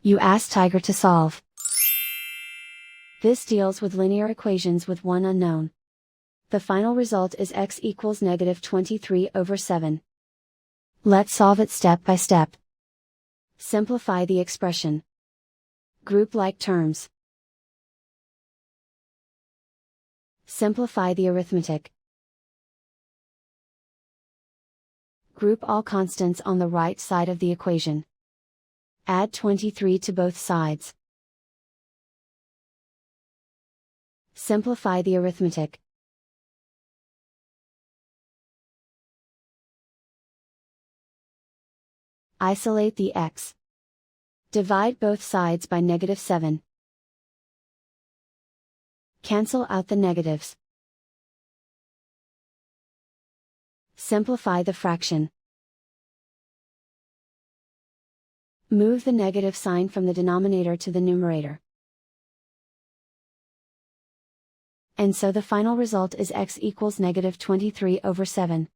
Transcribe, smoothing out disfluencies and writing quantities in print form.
You ask Tiger to solve. This deals with linear equations with one unknown. The final result is x equals -23/7. Let's solve it step by step. Simplify the expression. Group like terms. Simplify the arithmetic. Group all constants on the right side of the equation. Add 23 to both sides. Simplify the arithmetic. Isolate the x. Divide both sides by -7. Cancel out the negatives. Simplify the fraction. Move the negative sign from the denominator to the numerator. And so the final result is x equals -23/7.